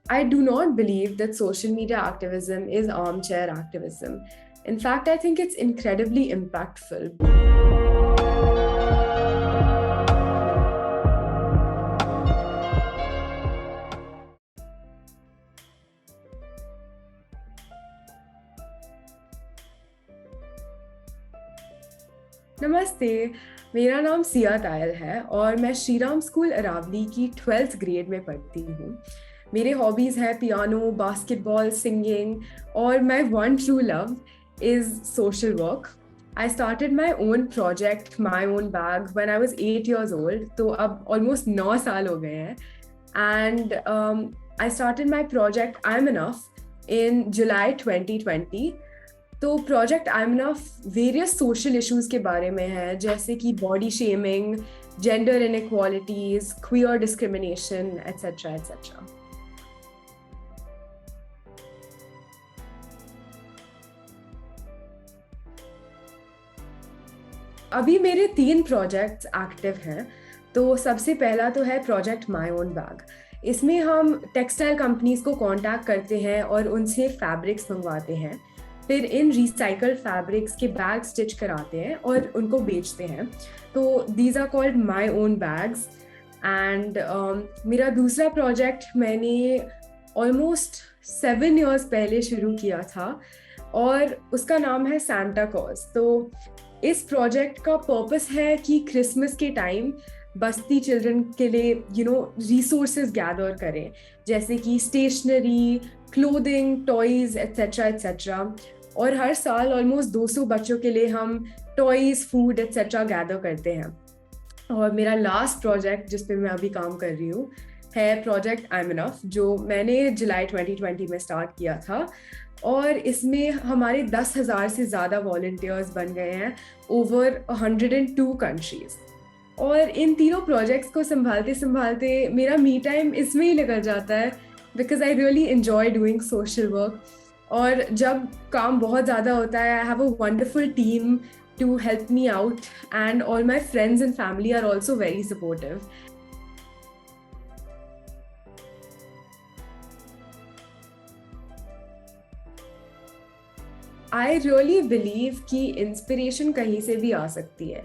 I do not believe that social media activism is armchair activism. In fact, I think it's incredibly impactful. नमस्ते, मेरा नाम सिया तायल है और मैं श्रीराम स्कूल अरावली की 12th ग्रेड में पढ़ती हूँ। मेरे हॉबीज़ हैं पियानो, बास्केटबॉल, सिंगिंग और my one true love is social work. I started my own project my own bag when I was 8 years old, तो अब ऑलमोस्ट 9 साल हो गए हैं। And I started my project I am enough in July 2020। तो project I am enough various social issues के बारे में है, जैसे कि body shaming, gender inequalities, queer discrimination et cetera et cetera. अभी मेरे 3 प्रोजेक्ट्स एक्टिव हैं। तो सबसे पहला तो है प्रोजेक्ट माय ओन बैग। इसमें हम टेक्सटाइल कंपनीज को कांटेक्ट करते हैं और उनसे फैब्रिक्स मंगवाते हैं, फिर इन रिसाइकल्ड फैब्रिक्स के बैग स्टिच कराते हैं और उनको बेचते हैं। तो these are called my own bags. And मेरा दूसरा प्रोजेक्ट मैंने ऑलमोस्ट 7 years पहले शुरू किया था और उसका नाम है सांता क्लॉज। तो इस प्रोजेक्ट का पर्पस है कि क्रिसमस के टाइम बस्ती चिल्ड्रन के लिए रिसोर्सेज गैदर करें, जैसे कि stationery, clothing, toys etcetera etcetera. और हर साल ऑलमोस्ट 200 बच्चों के लिए हम टॉयज, फूड एट्सेट्रा गैदर करते हैं। और मेरा लास्ट प्रोजेक्ट जिस पे मैं अभी काम कर रही हूँ है प्रोजेक्ट आई एम इनफ, जो मैंने जुलाई 2020 में स्टार्ट किया था। और इसमें हमारे 10,000 से ज़्यादा वॉलंटियर्स बन गए हैं ओवर 102 कंट्रीज। और इन तीनों प्रोजेक्ट्स को संभालते संभालते मेरा मी टाइम इसमें ही निकल जाता है, because I really enjoy doing social work. और जब काम बहुत ज़्यादा होता है, I have a wonderful team to help me out and all my friends and family are also very supportive. I really believe कि इंस्पिरेशन कहीं से भी आ सकती है।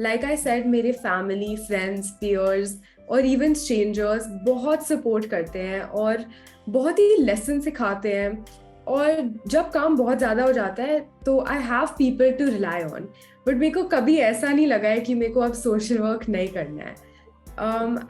लाइक आई सेड, मेरे फैमिली, फ्रेंड्स, पीयर्स और इवन स्ट्रेंजर्स बहुत सपोर्ट करते हैं और बहुत ही लेसन सिखाते हैं। और जब काम बहुत ज़्यादा हो जाता है तो I have people to rely on. But मेरे को कभी ऐसा नहीं लगा है कि मेरे को अब सोशल वर्क नहीं करना है।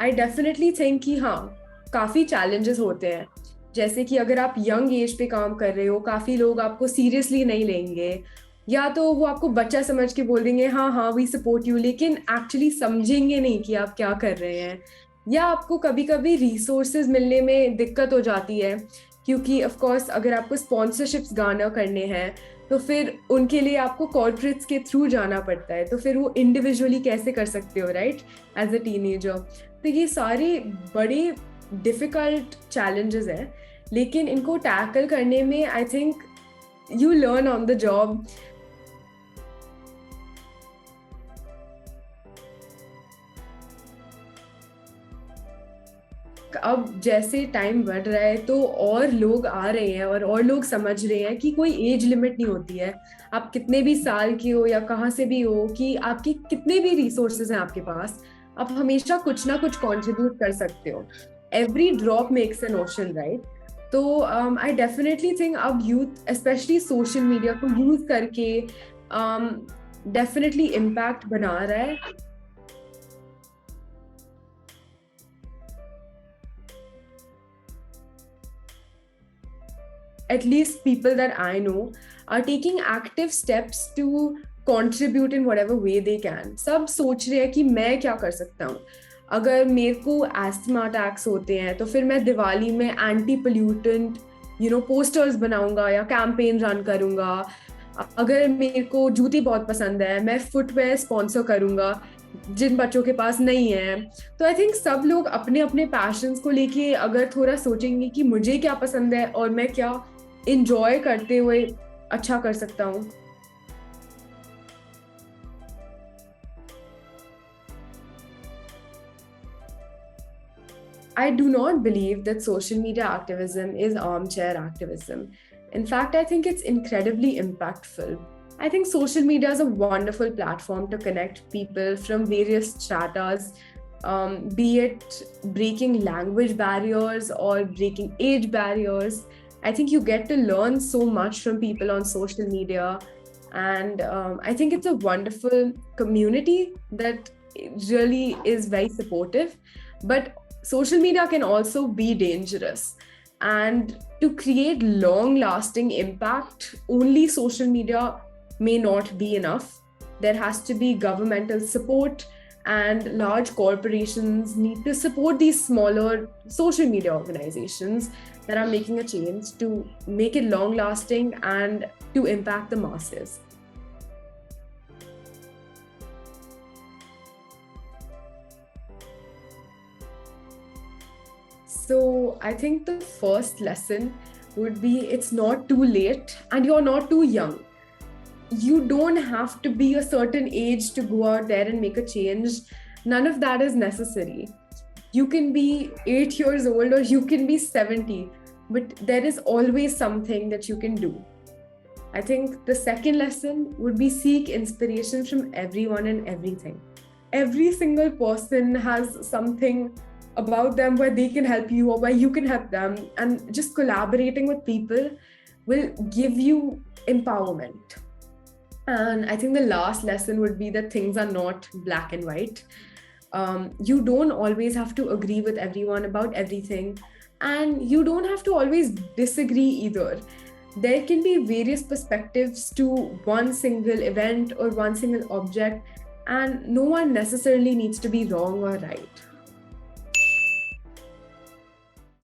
आई डेफिनेटली थिंक कि हाँ, काफ़ी चैलेंजेस होते हैं। जैसे कि अगर आप यंग एज पे काम कर रहे हो, काफ़ी लोग आपको सीरियसली नहीं लेंगे, या तो वो आपको बच्चा समझ के बोल देंगे हाँ हाँ वी सपोर्ट यू, लेकिन एक्चुअली समझेंगे नहीं कि आप क्या कर रहे हैं। या आपको कभी कभी रिसोर्सेज मिलने में दिक्कत हो जाती है, क्योंकि ऑफ कोर्स अगर आपको स्पॉन्सरशिप्स गाना करने हैं तो फिर उनके लिए आपको कॉर्पोरेट्स के थ्रू जाना पड़ता है, तो फिर वो इंडिविजुअली कैसे कर सकते हो, राइट, एज अ टीनेजर। तो ये सारे बड़े डिफ़िकल्ट चैलेंजेस हैं, लेकिन इनको टैकल करने में I think you learn on the job. अब जैसे टाइम बढ़ रहा है तो और लोग आ रहे हैं और लोग समझ रहे हैं कि कोई एज लिमिट नहीं होती है। आप कितने भी साल की हो या कहाँ से भी हो, कि आपके कितने भी रिसोर्सेज हैं आपके पास, आप हमेशा कुछ ना कुछ कंट्रीब्यूट कर सकते हो। Every drop makes an ocean, right. तो आई डेफिनेटली थिंक अब यूथ स्पेशली सोशल मीडिया को यूज करके डेफिनेटली इम्पैक्ट बना रहा है। At least people that I know are taking active steps to contribute in whatever way they can. सब सोच रहे हैं कि मैं क्या कर सकता हूँ। अगर मेरे को एस्थमा अटैक्स होते हैं तो फिर मैं दिवाली में एंटी पोल्यूटेंट पोस्टर्स बनाऊंगा या कैंपेन रन करूंगा। अगर मेरे को जूती बहुत पसंद है, मैं फुटवेयर स्पॉन्सर करूंगा जिन बच्चों के पास नहीं है। तो आई थिंक सब लोग अपने अपने पैशंस को लेके अगर थोड़ा सोचेंगे कि मुझे क्या पसंद है और मैं क्या इंजॉय करते हुए अच्छा कर सकता हूँ। I do not believe that social media activism is armchair activism. In fact, I think it's incredibly impactful. I think social media is a wonderful platform to connect people from various stratas, be it breaking language barriers or breaking age barriers. I think you get to learn so much from people on social media. And I think it's a wonderful community that really is very supportive. But social media can also be dangerous. And to create long lasting impact, only social media may not be enough. There has to be governmental support, and large corporations need to support these smaller social media organizations that are making a change to make it long lasting and to impact the masses. So I think the first lesson would be it's not too late and you're not too young. You don't have to be a certain age to go out there and make a change. None of that is necessary. You can be 8 years old or you can be 70, but there is always something that you can do. I think the second lesson would be seek inspiration from everyone and everything. Every single person has something about them where they can help you or where you can help them. And just collaborating with people will give you empowerment. And I think the last lesson would be that things are not black and white. You don't always have to agree with everyone about everything. And you don't have to always disagree either. There can be various perspectives to one single event or one single object, and no one necessarily needs to be wrong or right.